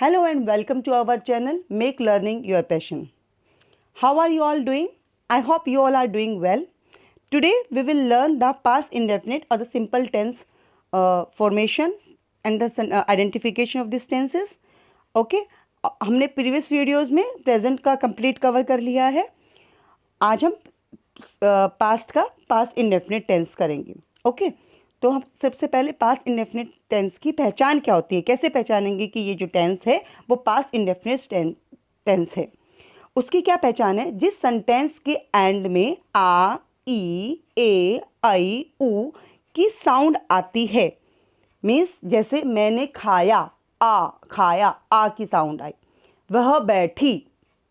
Hello and welcome to our channel Make Learning Your Passion. How are you all doing? I hope you all are doing well. Today we will learn the past indefinite or the simple tense formations and the identification of these tenses. Okay, हमने previous videos में present का complete cover कर लिया है. आज हम past का past indefinite tense करेंगे. Okay. तो हम सबसे पहले पास्ट इंडेफिनिट टेंस की पहचान क्या होती है, कैसे पहचानेंगे कि ये जो टेंस है वो पास्ट इंडेफिनिट टेंस है. उसकी क्या पहचान है? जिस सेंटेंस के एंड में आ, ई, ए, आई, ऊ की साउंड आती है. मीन्स जैसे मैंने खाया, खाया, आ की साउंड आई. वह बैठी,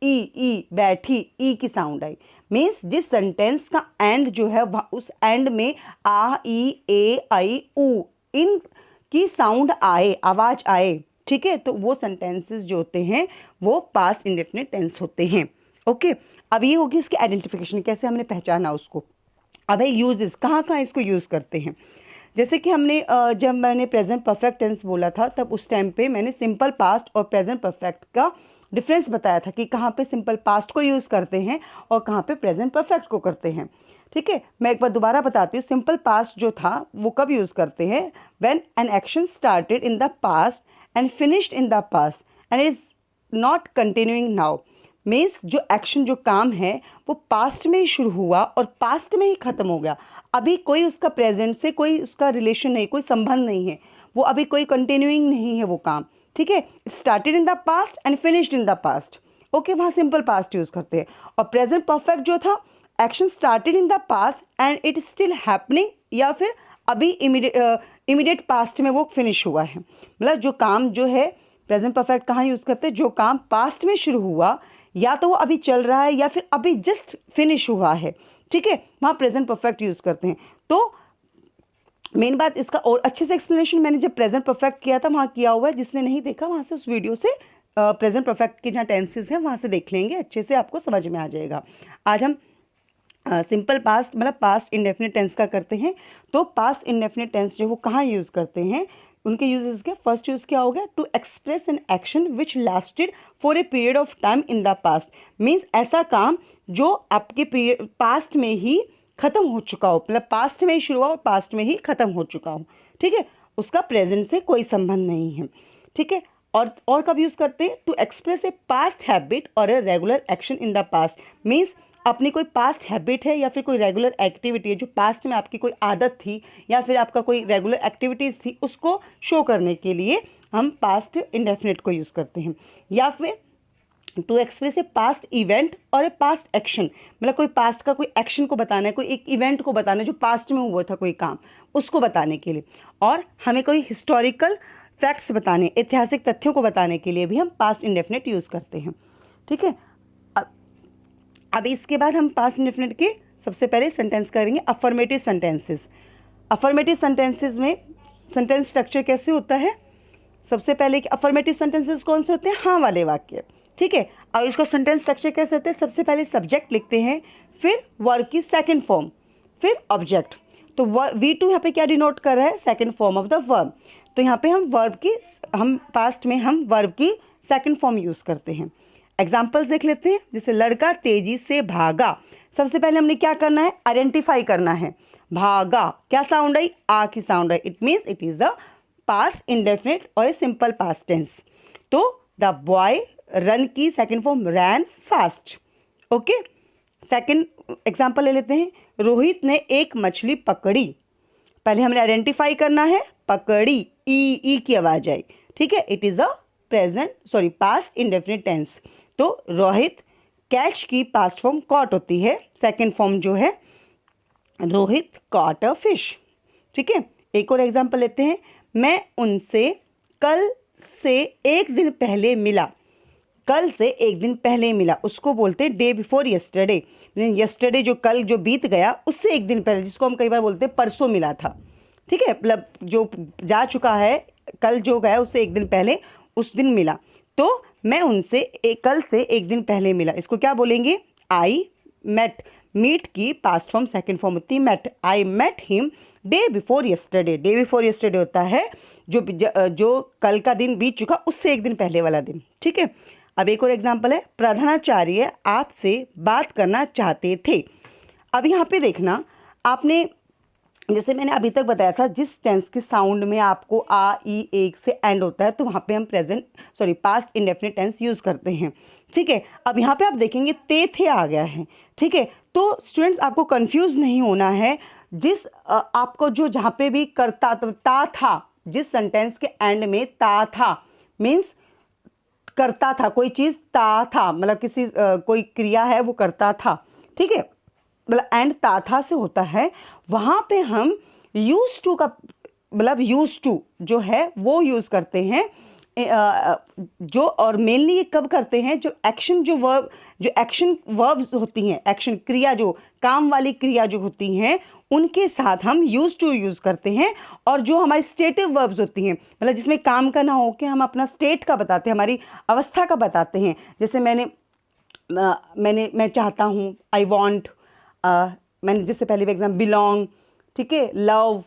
ई बैठी, ई की साउंड आई. मीन्स जिस सेंटेंस का एंड जो है उस एंड में आ, ई, ए, आई, ऊ इन की साउंड आए, आवाज़ आए. ठीक है, तो वो सेंटेंसेस जो होते हैं वो पास्ट इंडेफिनिट टेंस होते हैं. ओके, अब ये होगी इसकी आइडेंटिफिकेशन, कैसे हमने पहचाना उसको. अब है यूजेस, कहाँ कहाँ इसको यूज़ करते हैं. जैसे कि हमने जब मैंने प्रेजेंट परफेक्ट टेंस बोला था तब उस टाइम पे मैंने सिंपल पास्ट और प्रेजेंट परफेक्ट का डिफरेंस बताया था कि कहाँ पे सिंपल पास्ट को यूज़ करते हैं और कहाँ पे प्रेजेंट परफेक्ट को करते हैं. ठीक है, मैं एक बार दोबारा बताती हूँ. सिंपल पास्ट जो था वो कब यूज़ करते हैं? When an action started in the past and finished in the past and is not continuing now. Means जो एक्शन, जो काम है वो पास्ट में ही शुरू हुआ और पास्ट में ही ख़त्म हो गया. अभी कोई उसका प्रेजेंट से कोई उसका रिलेशन नहीं, कोई संबंध नहीं है, वो अभी कोई कंटिन्यूइंग नहीं है वो काम. ठीक है, it started in the past and finished in the past. Okay, वहाँ सिंपल पास्ट यूज़ करते हैं. और प्रेजेंट परफेक्ट जो था, action started in the past and it still happening, या फिर अभी इमीडिएट पास्ट में वो फिनिश हुआ है. मतलब जो काम जो है प्रेजेंट परफेक्ट कहाँ यूज़ करते हैं? जो काम पास्ट में शुरू हुआ या तो वो अभी चल रहा है या फिर अभी जस्ट फिनिश हुआ है. ठीक है, वहाँ प्रेजेंट परफेक्ट यूज़ करते हैं. तो मेन बात इसका और अच्छे से एक्सप्लेनेशन मैंने जब प्रेजेंट परफेक्ट किया था वहाँ किया हुआ है. जिसने नहीं देखा वहाँ से उस वीडियो से प्रेजेंट परफेक्ट के जहाँ टेंसेस हैं वहाँ से देख लेंगे, अच्छे से आपको समझ में आ जाएगा. आज हम सिंपल पास्ट मतलब पास्ट इंडेफिनिट टेंस का करते हैं. तो पास्ट इंडेफिनिट टेंस जो वो कहाँ यूज़ करते हैं, उनके यूजेस के फर्स्ट यूज़ क्या हो गया? To express an action which lasted for a period of time in the past. Means ऐसा काम जो आपके पीरियड पास्ट में ही ख़त्म हो चुका हो, मतलब पास्ट में ही शुरू हुआ और पास्ट में ही ख़त्म हो चुका हो. ठीक है, उसका प्रेजेंट से कोई संबंध नहीं है. ठीक है, और कब यूज़ करते हैं? To express a past habit और a regular action in the past. Means अपनी कोई पास्ट हैबिट है या फिर कोई रेगुलर एक्टिविटी है जो पास्ट में आपकी कोई आदत थी या फिर आपका कोई रेगुलर एक्टिविटीज़ थी, उसको शो करने के लिए हम पास्ट इंडेफिनिट को यूज़ करते हैं. या फिर to express a past event और ए पास्ट एक्शन, मतलब कोई पास्ट का कोई एक्शन को बताना है, कोई एक इवेंट को बताना है जो पास्ट में हुआ था कोई काम, उसको बताने के लिए. और हमें कोई हिस्टोरिकल फैक्ट्स बताने, ऐतिहासिक तथ्यों को बताने के लिए भी हम पास्ट इंडेफिनिट यूज़ करते हैं. ठीक है, अब इसके बाद हम पास्ट इंडेफिनिट के सबसे पहले सेंटेंस करेंगे अफर्मेटिव सेंटेंसेस. अफर्मेटिव सेंटेंसेस में सेंटेंस स्ट्रक्चर कैसे होता है? सबसे पहले अफर्मेटिव सेंटेंसेस कौन से होते हैं? हाँ वाले वाक्य. ठीक है, अब इसका सेंटेंस स्ट्रक्चर कैसे होता है? सबसे पहले सब्जेक्ट लिखते हैं, फिर वर्ब की सेकंड फॉर्म, फिर ऑब्जेक्ट. तो V2 यहाँ पे क्या डिनोट कर रहा है? Second form of the verb. तो यहाँ पे हम पास्ट में हम वर्ब की सेकंड फॉर्म यूज़ करते हैं. एग्जाम्पल्स देख लेते हैं. जैसे लड़का तेजी से भागा. सबसे पहले हमने क्या करना है? आइडेंटिफाई करना है. भागा, क्या साउंड आई? आ की sound I. It means it is a past indefinite और ए सिंपल पास्ट टेंस. तो द बॉय रन की सेकेंड फॉर्म रैन फास्ट. ओके, सेकेंड एग्जाम्पल ले लेते हैं. रोहित ने एक मछली पकड़ी. पहले हमने आइडेंटिफाई करना है, पकड़ी, ई की आवाज आई. ठीक है, it is a past indefinite tense. तो रोहित कैच की पास्ट फॉर्म कॉट होती है. सेकेंड फॉर्म जो है रोहित कॉट अ फिश. ठीक है, एक और एग्जाम्पल लेते हैं. मैं उनसे कल से एक दिन पहले मिला. कल से एक दिन पहले मिला, उसको बोलते हैं डे बिफोर यस्टरडे. यस्टरडे जो कल जो बीत गया उससे एक दिन पहले, जिसको हम कई बार बोलते हैं परसों मिला था. ठीक है, मतलब जो जा चुका है, कल जो गया उससे एक दिन पहले उस दिन मिला. तो मैं उनसे कल से एक दिन पहले मिला, इसको क्या बोलेंगे? I met. मीट की पास्ट फॉर्म सेकंड फॉर्म होती है met. I met him day before yesterday, day before yesterday होता है जो कल का दिन बीत चुका उससे एक दिन पहले वाला दिन, ठीक है। अब एक और एग्जाम्पल है, प्रधानाचार्य आपसे बात करना चाहते थे। अब यहाँ पे देखना, आपने जैसे मैंने अभी तक बताया था, जिस टेंस के साउंड में आपको आ ई एक से एंड होता है तो वहाँ पे हम पास्ट इंडेफिनिट टेंस यूज़ करते हैं, ठीक है। अब यहाँ पे आप देखेंगे ते थे आ गया है, ठीक है। तो स्टूडेंट्स आपको कंफ्यूज नहीं होना है, आपको जो जहाँ पे भी करता ता था, जिस सेंटेंस के एंड में ता था मीन्स करता था, कोई चीज़ ता था मतलब कोई क्रिया है वो करता था, ठीक है, मतलब एंड ता था से होता है, वहाँ पे हम यूज टू का यूज टू जो है वो यूज़ करते हैं, जो और मेनली ये कब करते हैं, जो एक्शन वर्ब्स होती हैं, एक्शन क्रिया जो काम वाली क्रिया जो होती हैं उनके साथ हम यूज टू यूज़ करते हैं। और जो हमारी स्टेटिव वर्ब्स होती हैं, मतलब जिसमें काम का ना हो के हम अपना स्टेट का बताते हैं, हमारी अवस्था का बताते हैं, जैसे मैं चाहता हूँ, आई वॉन्ट, मैंने जिससे पहले भी एग्जाम बिलोंग, ठीक है, लव,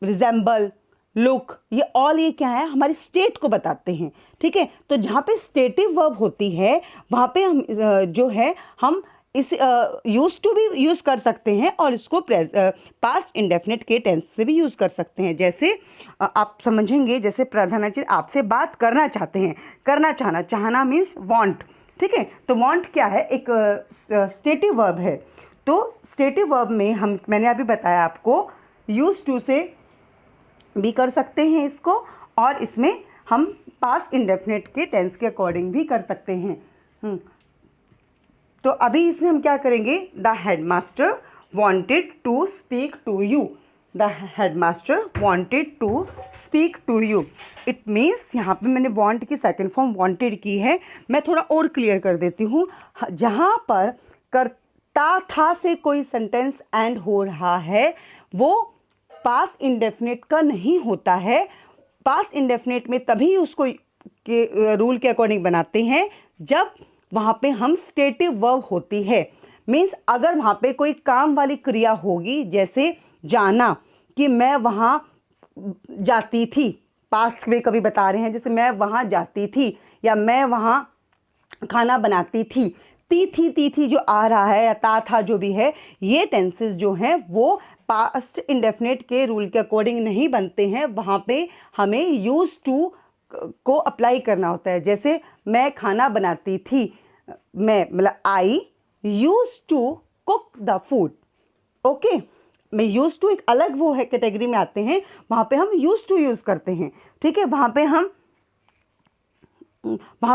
रिजेंबल, लुक, ये ऑल ये क्या है, हमारी स्टेट को बताते हैं, ठीक है। तो जहाँ पे स्टेटिव वर्ब होती है वहाँ पे हम जो है हम इस यूज टू भी यूज़ कर सकते हैं और इसको पास्ट इंडेफिनिट के टेंस से भी यूज़ कर सकते हैं। जैसे आप समझेंगे, जैसे प्रधानाचार्य आपसे बात करना चाहते हैं, चाहना मीन्स वांट, ठीक है। तो वांट क्या है, एक स्टेटिव वर्ब है। तो स्टेटिव वर्ब में मैंने अभी बताया आपको, यूज टू से भी कर सकते हैं इसको, और इसमें हम पास्ट इंडेफिनिट के टेंस के अकॉर्डिंग भी कर सकते हैं। तो अभी इसमें हम क्या करेंगे, the headmaster wanted to speak to you, the headmaster wanted to speak to you. It means यहाँ पे मैंने वांट की सेकंड फॉर्म वांटेड की है। मैं थोड़ा और क्लियर कर देती हूँ, जहाँ पर करता था से कोई सेंटेंस एंड हो रहा है वो पास्ट इंडेफिनिट का नहीं होता है। पास्ट इंडेफिनिट में तभी उसको रूल के अकॉर्डिंग बनाते हैं जब वहाँ पे हम स्टेटिव वर्ब होती है। मीन्स अगर वहाँ पे कोई काम वाली क्रिया होगी, जैसे जाना, कि मैं वहाँ जाती थी, पास्ट में कभी बता रहे हैं, जैसे मैं वहाँ जाती थी या मैं वहाँ खाना बनाती थी, ती थी जो आ रहा है या ता था जो भी है, ये टेंसेस जो हैं वो पास्ट इंडेफिनिट के रूल के अकॉर्डिंग नहीं बनते हैं। वहाँ पे हमें यूज टू को अप्लाई करना होता है। जैसे मैं खाना बनाती थी, I use to cook the food, okay. मैं यूज टू एक अलग वो है कैटेगरी में आते हैं, वहाँ पे हम यूज टू यूज़ करते हैं, ठीक है। वहाँ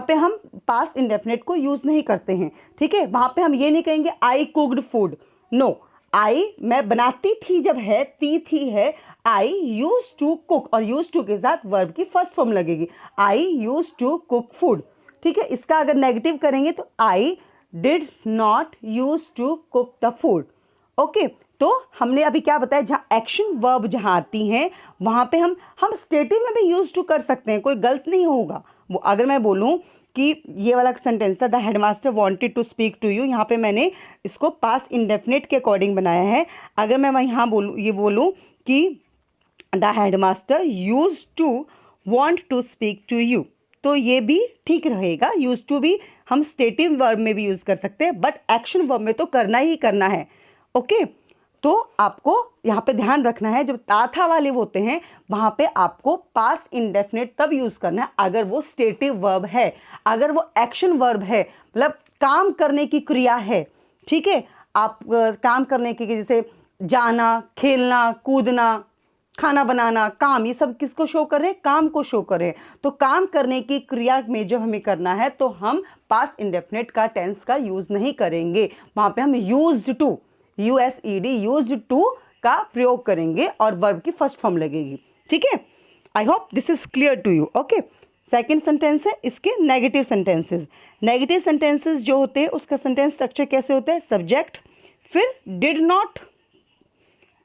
पे हम पास्ट इंडेफिनिट को यूज़ नहीं करते हैं, ठीक है। वहाँ पे हम ये नहीं कहेंगे आई कुक्ड फूड, नो, मैं बनाती थी जब है, थी है, आई यूज टू कुक, और यूज टू के साथ वर्ब की फर्स्ट फॉर्म लगेगी, I use to cook food, ठीक है। इसका अगर नेगेटिव करेंगे तो I did not use to cook the food, okay. तो हमने अभी क्या बताया, जहाँ एक्शन वर्ब जहाँ आती हैं वहाँ पे हम स्टेटिव में भी यूज टू कर सकते हैं, कोई गलत नहीं होगा वो। अगर मैं बोलूँ कि ये वाला सेंटेंस था, the headmaster wanted to speak to you, यहाँ पे मैंने इसको पास्ट इंडेफिनिट के अकॉर्डिंग बनाया है। अगर मैं यहाँ बोलूँ कि the headmaster use to want to speak to you, तो ये भी ठीक रहेगा। यूज टू भी हम स्टेटिव वर्ब में भी यूज़ कर सकते हैं, बट एक्शन वर्ब में तो करना ही करना है, ओके। तो आपको यहाँ पे ध्यान रखना है, जब था वाले होते हैं वहाँ पे आपको पास्ट इंडेफिनिट तब यूज़ करना है अगर वो स्टेटिव वर्ब है, अगर वो एक्शन वर्ब है, मतलब काम करने की क्रिया है, ठीक है। आप काम करने की, जैसे जाना, खेलना, कूदना, खाना बनाना, काम, ये सब किसको शो कर रहे हैं, काम को शो कर रहे हैं। तो काम करने की क्रिया में जो हमें करना है तो हम पास्ट इंडेफिनिट का टेंस का यूज़ नहीं करेंगे, वहाँ पे हम used to, USED, used to का प्रयोग करेंगे और वर्ब की फर्स्ट फॉर्म लगेगी, ठीक है। I hope this is clear to you, okay. Second sentence है इसके नेगेटिव सेंटेंसेस। नेगेटिव सेंटेंसेस जो होते हैं उसका सेंटेंस स्ट्रक्चर कैसे होता है, सब्जेक्ट, फिर डिड नॉट,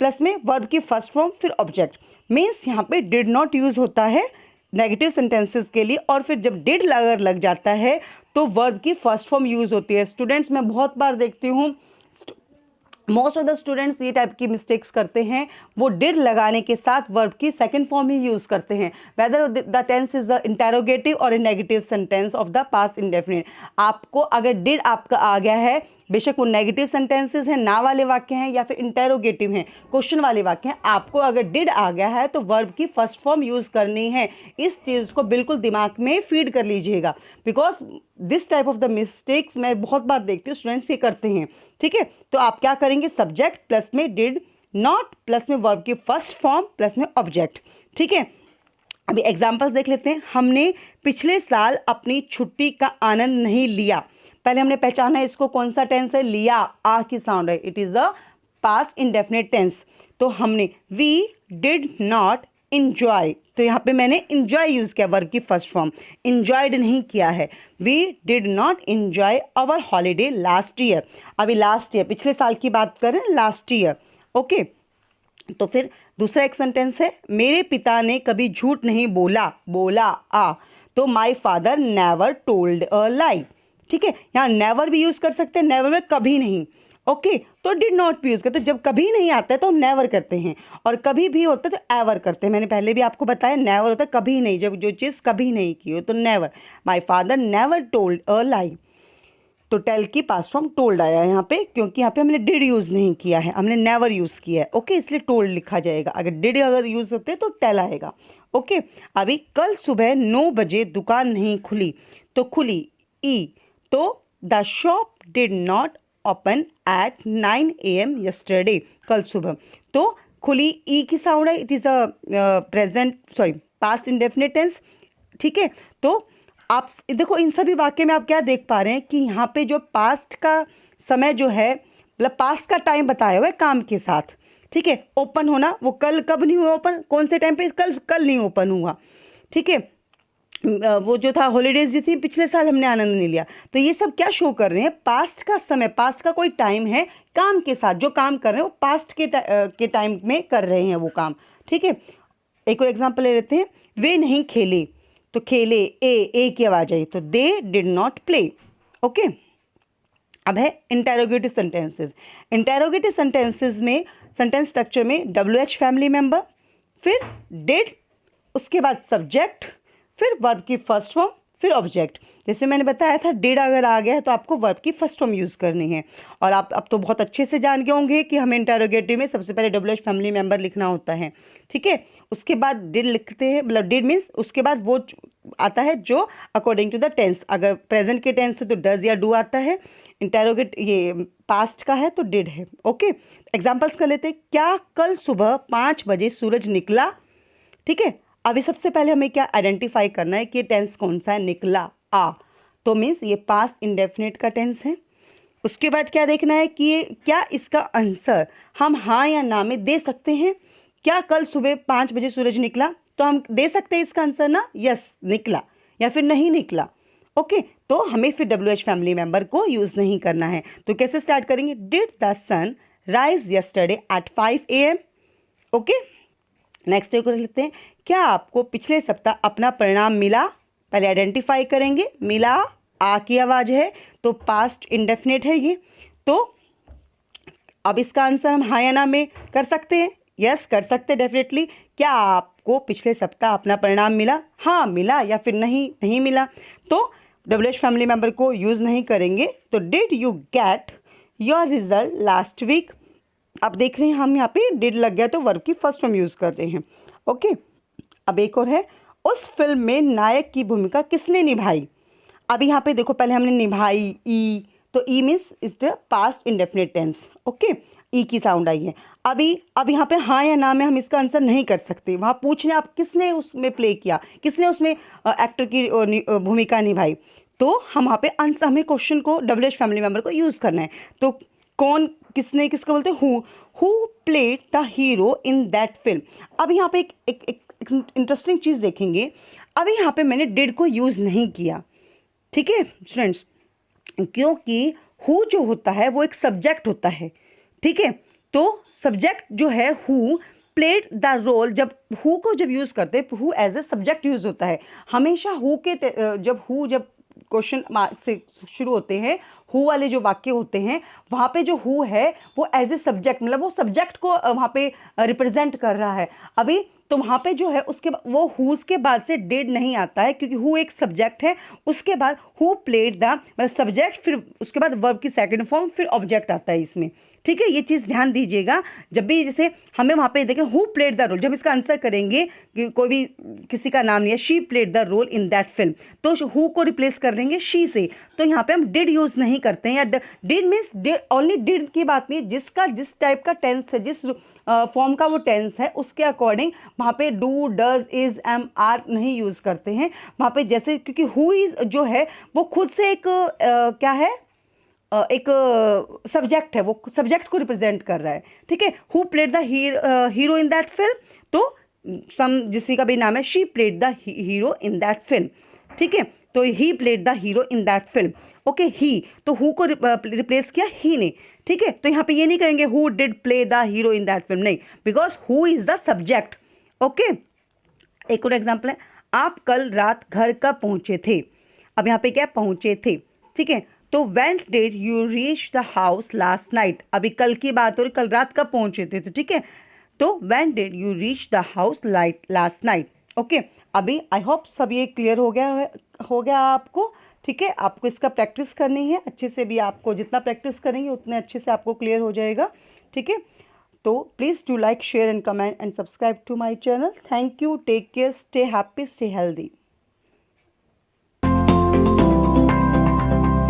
प्लस में वर्ब की फर्स्ट फॉर्म, फिर ऑब्जेक्ट। मीन्स यहाँ पे डिड नॉट यूज होता है नेगेटिव सेंटेंसेस के लिए, और फिर जब डिड अगर लग जाता है तो वर्ब की फर्स्ट फॉर्म यूज होती है। स्टूडेंट्स, मैं बहुत बार देखती हूँ मोस्ट ऑफ द स्टूडेंट्स ये टाइप की मिस्टेक्स करते हैं, वो डिड लगाने के साथ वर्ब की सेकंड फॉर्म ही यूज़ करते हैं, whether the tense is the interrogative और a negative sentence of the past indefinite. आपको अगर डिड आपका आ गया है, बेशक वो नेगेटिव सेंटेंसेस हैं, ना वाले वाक्य हैं या फिर इंटेरोगेटिव हैं, क्वेश्चन वाले वाक्य हैं, आपको अगर डिड आ गया है तो वर्ब की फर्स्ट फॉर्म यूज़ करनी है। इस चीज़ को बिल्कुल दिमाग में फीड कर लीजिएगा, because this type of the mistakes मैं बहुत बार देखती हूँ स्टूडेंट्स ये करते हैं। ठीक है, तो आप क्या करेंगे, सब्जेक्ट प्लस में डिड नॉट प्लस में वर्ब की फर्स्ट फॉर्म प्लस में ऑब्जेक्ट। ठीक है, अभी एग्जाम्पल्स देख लेते हैं। हमने पिछले साल अपनी छुट्टी का आनंद नहीं लिया। पहले हमने पहचाना इसको कौन सा टेंस है, लिया, आ की साउंड है, it is a past indefinite tense. तो हमने वी डिड नॉट इंजॉय, तो यहाँ पे मैंने इंजॉय यूज़ किया, वर्ब की फर्स्ट फॉर्म, इंजॉयड नहीं किया है। We did not enjoy our holiday last year. अभी लास्ट ईयर पिछले साल की बात करें, लास्ट ईयर। ओके, तो फिर दूसरा एक सेंटेंस है, मेरे पिता ने कभी झूठ नहीं बोला, बोला आ, तो my father never told a lie. ठीक है, यहाँ नेवर भी यूज़ कर सकते हैं, नेवर में कभी नहीं। ओके, तो डिड नॉट भी यूज़ करते हैं, जब कभी नहीं आता है तो हम नेवर करते हैं, और कभी भी होता है तो एवर करते हैं। मैंने पहले भी आपको बताया, नेवर होता है कभी नहीं, जब जो चीज़ कभी नहीं की हो तो never. My father never told a lie, तो टेल की पास्ट फॉर्म टोल्ड आया यहाँ पे, क्योंकि यहाँ पे हमने डिड यूज़ नहीं किया है, हमने नेवर यूज़ किया है। ओके, इसलिए टोल्ड लिखा जाएगा। अगर डिड अगर यूज़ होते तो टेल आएगा। ओके, अभी कल सुबह 9 बजे दुकान नहीं खुली, तो खुली ई, तो the shop did not open at 9 AM yesterday, कल सुबह। तो खुली ई की साउंड है, it is a present sorry past indefinite tense. ठीक है, तो आप देखो इन सभी वाक्य में आप क्या देख पा रहे हैं कि यहाँ पे जो पास्ट का समय जो है, मतलब पास्ट का टाइम बताया हुआ है काम के साथ। ठीक है, ओपन होना, वो कल कब नहीं हुआ ओपन, कौन से टाइम पे, कल नहीं ओपन हुआ। ठीक है, वो जो था हॉलीडेज जो थी पिछले साल हमने आनंद नहीं लिया। तो ये सब क्या शो कर रहे हैं, पास्ट का समय, पास्ट का कोई टाइम है, काम के साथ जो काम कर रहे हैं वो पास्ट के टाइम में कर रहे हैं वो काम। ठीक है, एक और एग्जांपल ले लेते हैं, वे नहीं खेले, तो खेले ए की आवाज आई, तो they did not play. Okay, अब है इंटेरोगेटिव सेंटेंसेस। इंटेरोगेटिव सेंटेंसेस में सेंटेंस स्ट्रक्चर में WH फैमिली मेंबर, फिर डिड, उसके बाद सब्जेक्ट, फिर वर्ब की फर्स्ट फॉर्म, फिर ऑब्जेक्ट। जैसे मैंने बताया था, डिड अगर आ गया है तो आपको वर्ब की फर्स्ट फॉर्म यूज़ करनी है। और आप अब तो बहुत अच्छे से जान गए होंगे कि हमें इंटेरोगेटिव में सबसे पहले WH फैमिली मेंबर लिखना होता है। ठीक है, उसके बाद डिड लिखते हैं, मतलब डिड मीन्स उसके बाद वो आता है जो अकॉर्डिंग टू द टेंस, अगर प्रेजेंट के टेंस है तो डज या डू आता है, इंटेरोगेट ये पास्ट का है तो डिड है। ओके, एग्जाम्पल्स कर लेते हैं। क्या कल सुबह 5 बजे सूरज निकला। ठीक है, अभी सबसे पहले हमें क्या आइडेंटिफाई करना है कि टेंस कौन सा है, निकला आ, तो मीन्स ये पास्ट इंडेफिनिट का टेंस है। उसके बाद क्या देखना है कि ये क्या इसका आंसर हम हाँ या ना में दे सकते हैं। क्या कल सुबह 5 बजे सूरज निकला, तो हम दे सकते हैं इसका आंसर ना, यस निकला, या फिर नहीं निकला। ओके, तो हमें फिर WH फैमिली मेंबर को यूज़ नहीं करना है। तो कैसे स्टार्ट करेंगे, did the sun rise yesterday at 5 AM। Okay, next कर लेते हैं, क्या आपको पिछले सप्ताह अपना परिणाम मिला। पहले आइडेंटिफाई करेंगे, मिला आ की आवाज़ है तो पास्ट इंडेफिनिट है ये। तो अब इसका आंसर हम हाँ या ना में कर सकते हैं, यस कर सकते हैं डेफिनेटली। क्या आपको पिछले सप्ताह अपना परिणाम मिला, हाँ मिला, या फिर नहीं मिला, तो WH फैमिली मेंबर को यूज़ नहीं करेंगे। तो did you get your result last week. अब देख रहे हैं हम यहाँ पे डिड लग गया तो वर्ब की फर्स्ट फॉर्म यूज़ कर रहे हैं। ओके, अब एक और है, उस फिल्म में नायक की भूमिका किसने निभाई। अब यहाँ पे देखो पहले हमने निभाई ई, तो ई means is the past indefinite tense. Okay, ई की साउंड आई है। अब यहाँ पे हाँ या ना में हम इसका आंसर नहीं कर सकते। वहाँ पूछने आप किसने उसमें प्ले किया, किसने उसमें एक्टर की भूमिका निभाई, तो हम वहाँ पे आंसर, हमें क्वेश्चन को WH फैमिली मेंबर को यूज़ करना है। तो कौन, किसने, किसको बोलते हैं, who played the hero in that film. अब यहाँ पे एक इंटरेस्टिंग चीज़ देखेंगे। अभी यहाँ पे मैंने डिड को यूज़ नहीं किया, ठीक है स्टूडेंट्स, क्योंकि हु जो होता है वो एक सब्जेक्ट होता है। ठीक है, तो सब्जेक्ट जो है हु प्लेड द रोल, जब हु को जब यूज़ करते हैं, who as a subject use होता है हमेशा। हु के जब क्वेश्चन मार्क से शुरू होते हैं, हु वाले जो वाक्य होते हैं वहाँ पे जो हु है वो एज ए सब्जेक्ट, मतलब वो सब्जेक्ट को वहाँ पे रिप्रेजेंट कर रहा है। अभी तो वहाँ पे जो है उसके वो हुज के बाद से डिड नहीं आता है, क्योंकि हु एक सब्जेक्ट है, उसके बाद हु प्लेड द, मतलब सब्जेक्ट, फिर उसके बाद वर्ब की सेकंड फॉर्म, फिर ऑब्जेक्ट आता है इसमें। ठीक है, ये चीज़ ध्यान दीजिएगा जब भी, जैसे हमें वहाँ पे देखें हु प्लेड द रोल, जब इसका आंसर करेंगे कि कोई भी किसी का नाम नहीं है, she played the role in that film, तो हु को रिप्लेस कर देंगे शी से। तो यहाँ पे हम डिड यूज़ नहीं करते हैं, या डिड मीन्स ओनली डिड की बात नहीं, जिसका जिस टाइप का टेंस है, जिस फॉर्म का वो टेंस है उसके अकॉर्डिंग वहाँ पे do, does, is, am, are नहीं यूज़ करते हैं वहाँ पे। जैसे क्योंकि हु इज जो है वो खुद से एक क्या है, एक सब्जेक्ट है, वो सब्जेक्ट को रिप्रेजेंट कर रहा है। ठीक है, who played the hero in that film, तो सम जिसी का भी नाम है, she played the hero in that film. ठीक है, तो he played the hero in that film. Okay, he, तो हु को रिप्लेस किया ही ने। ठीक है, तो यहाँ पे ये नहीं कहेंगे who did play the hero in that film, नहीं, because who is the subject. Okay, एक और एग्जाम्पल है, आप कल रात घर कब पहुंचे थे। अब यहाँ पे क्या पहुंचे थे। ठीक है, तो when did you reach the house last night, अभी कल की बात हो रही, कल रात कब पहुंचे थे, तो ठीक है, तो when did you reach the house last night. Okay, अभी आई होप सब ये क्लियर हो गया आपको। ठीक है, आपको इसका प्रैक्टिस करनी है अच्छे से, भी आपको जितना प्रैक्टिस करेंगे उतने अच्छे से आपको क्लियर हो जाएगा। ठीक है, तो please do like, share and comment and subscribe to my channel. Thank you, take care, stay happy, stay healthy.